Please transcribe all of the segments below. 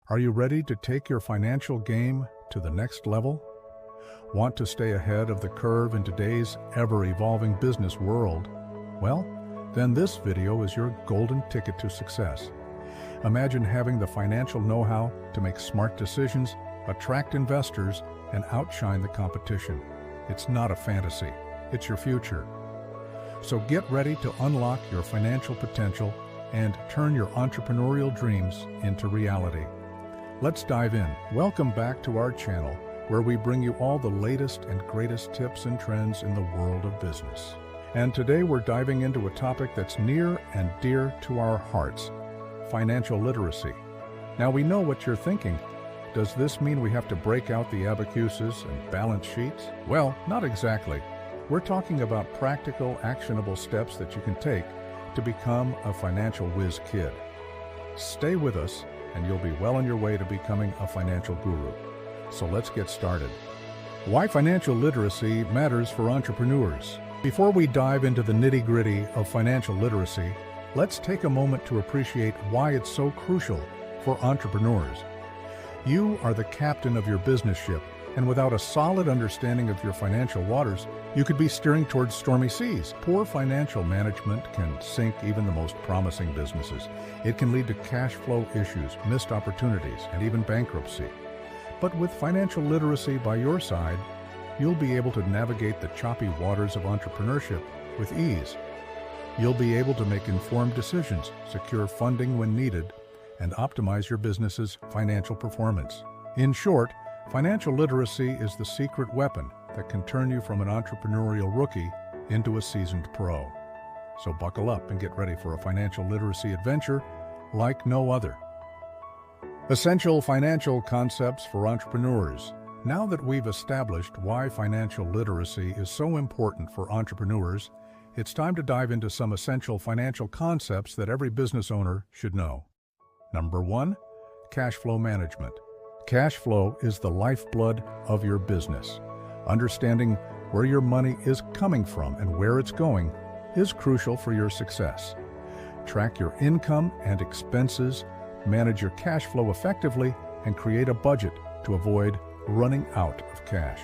Are you ready to take your financial game to the next level? Want to stay ahead of the curve in today's ever-evolving business world? Well, then this video is your golden ticket to success. Imagine having the financial know-how to make smart decisions, attract investors, and outshine the competition. It's not a fantasy, it's your future. So get ready to unlock your financial potential and turn your entrepreneurial dreams into reality. Let's dive in. Welcome back to our channel, where we bring you all the latest and greatest tips and trends in the world of business. And today we're diving into a topic that's near and dear to our hearts: financial literacy. Now we know what you're thinking. Does this mean we have to break out the abacuses and balance sheets? Well, not exactly. We're talking about practical, actionable steps that you can take to become a financial whiz kid. Stay with us and you'll be well on your way to becoming a financial guru. So let's get started. Why financial literacy matters for entrepreneurs. Before we dive into the nitty-gritty of financial literacy, let's take a moment to appreciate why it's so crucial for entrepreneurs. You are the captain of your business ship, and without a solid understanding of your financial waters, you could be steering towards stormy seas. Poor financial management can sink even the most promising businesses. It can lead to cash flow issues, missed opportunities, and even bankruptcy. But with financial literacy by your side, you'll be able to navigate the choppy waters of entrepreneurship with ease. You'll be able to make informed decisions, secure funding when needed, and optimize your business's financial performance. In short, financial literacy is the secret weapon that can turn you from an entrepreneurial rookie into a seasoned pro. So buckle up and get ready for a financial literacy adventure like no other. Essential financial concepts for entrepreneurs. Now that we've established why financial literacy is so important for entrepreneurs, it's time to dive into some essential financial concepts that every business owner should know. Number 1, cash flow management. Cash flow is the lifeblood of your business. Understanding where your money is coming from and where it's going is crucial for your success. Track your income and expenses, manage your cash flow effectively, and create a budget to avoid running out of cash.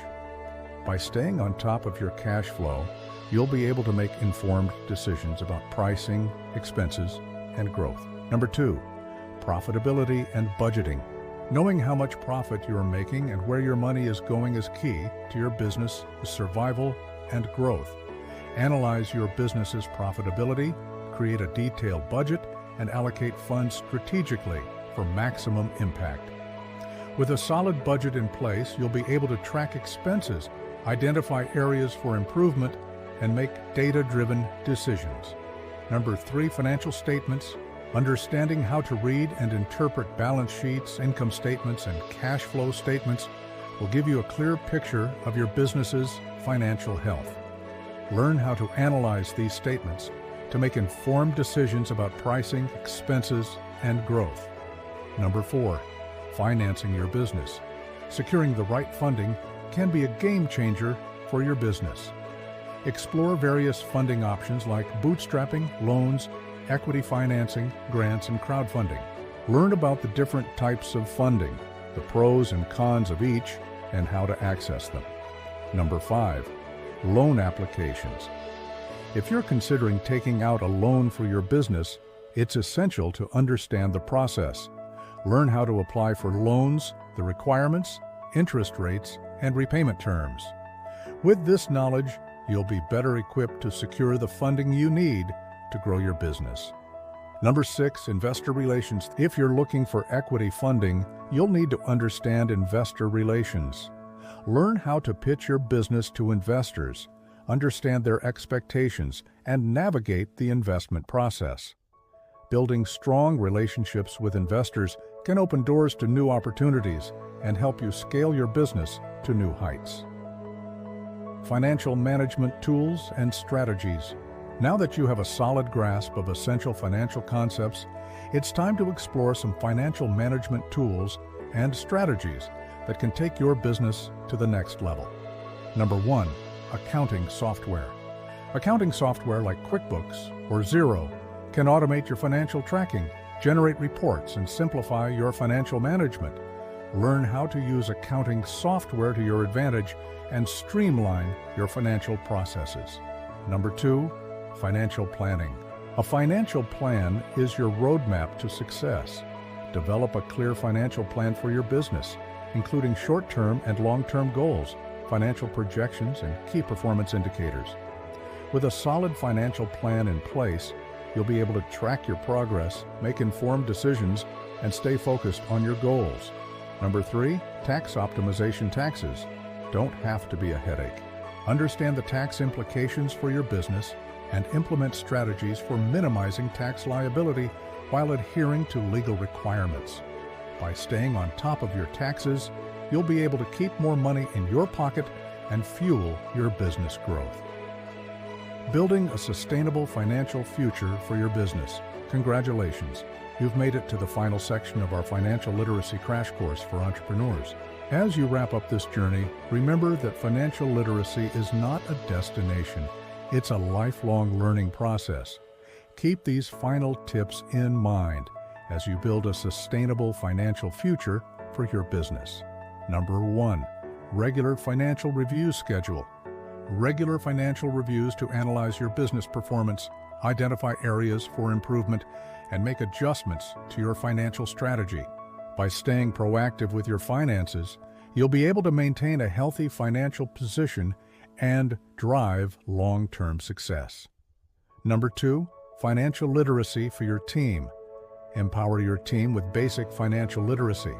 By staying on top of your cash flow, you'll be able to make informed decisions about pricing, expenses, and growth. Number 2, profitability and budgeting. Knowing how much profit you are making and where your money is going is key to your business survival and growth. Analyze your business's profitability, create a detailed budget, and allocate funds strategically for maximum impact. With a solid budget in place, you'll be able to track expenses, identify areas for improvement, and make data-driven decisions. Number 3, financial statements. Understanding how to read and interpret balance sheets, income statements, and cash flow statements will give you a clear picture of your business's financial health. Learn how to analyze these statements to make informed decisions about pricing, expenses, and growth. Number 4, financing your business. Securing the right funding can be a game changer for your business. Explore various funding options like bootstrapping, loans, equity financing, grants, and crowdfunding. Learn about the different types of funding, the pros and cons of each, and how to access them. Number 5, loan applications. If you're considering taking out a loan for your business, it's essential to understand the process. Learn how to apply for loans, the requirements, interest rates, and repayment terms. With this knowledge, you'll be better equipped to secure the funding you need to grow your business. Number 6, investor relations. If you're looking for equity funding, you'll need to understand investor relations. Learn how to pitch your business to investors, understand their expectations, and navigate the investment process. Building strong relationships with investors can open doors to new opportunities and help you scale your business to new heights. Financial management tools and strategies. Now that you have a solid grasp of essential financial concepts, it's time to explore some financial management tools and strategies that can take your business to the next level. Number 1, accounting software. Accounting software like QuickBooks or Xero can automate your financial tracking, Generate reports and simplify your financial management. Learn how to use accounting software to your advantage and streamline your financial processes. Number 2, financial planning. A financial plan is your roadmap to success. Develop a clear financial plan for your business, including short-term and long-term goals, financial projections, and key performance indicators. With a solid financial plan in place, you'll be able to track your progress, make informed decisions, and stay focused on your goals. Number 3, tax optimization. Taxes don't have to be a headache. Understand the tax implications for your business and implement strategies for minimizing tax liability while adhering to legal requirements. By staying on top of your taxes, you'll be able to keep more money in your pocket and fuel your business growth. Building a sustainable financial future for your business. Congratulations! You've made it to the final section of our financial literacy crash course for entrepreneurs. As you wrap up this journey, remember that financial literacy is not a destination. It's a lifelong learning process. Keep these final tips in mind as you build a sustainable financial future for your business. Number 1, regular financial review schedule. Regular financial reviews to analyze your business performance, identify areas for improvement, and make adjustments to your financial strategy. By staying proactive with your finances, you'll be able to maintain a healthy financial position and drive long-term success. Number 2, financial literacy for your team. Empower your team with basic financial literacy.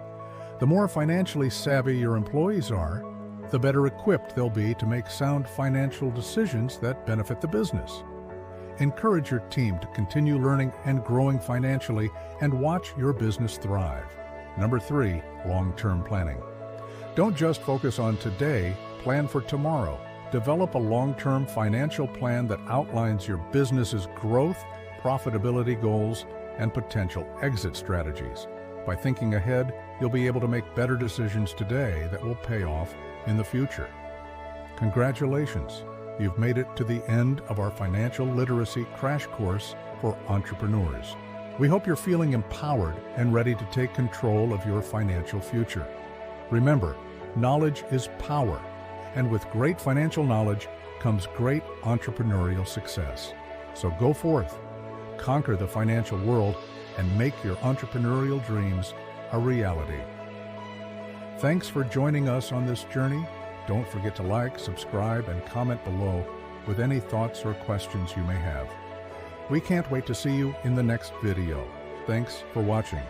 The more financially savvy your employees are, the better equipped they'll be to make sound financial decisions that benefit the business. Encourage your team to continue learning and growing financially and watch your business thrive. Number 3, long-term planning. Don't just focus on today, plan for tomorrow. Develop a long-term financial plan that outlines your business's growth, profitability goals, and potential exit strategies. By thinking ahead, you'll be able to make better decisions today that will pay off in the future. Congratulations! You've made it to the end of our financial literacy crash course for entrepreneurs. We hope you're feeling empowered and ready to take control of your financial future. Remember, knowledge is power, and with great financial knowledge comes great entrepreneurial success. So go forth, conquer the financial world, and make your entrepreneurial dreams a reality. Thanks for joining us on this journey. Don't forget to like, subscribe, and comment below with any thoughts or questions you may have. We can't wait to see you in the next video. Thanks for watching.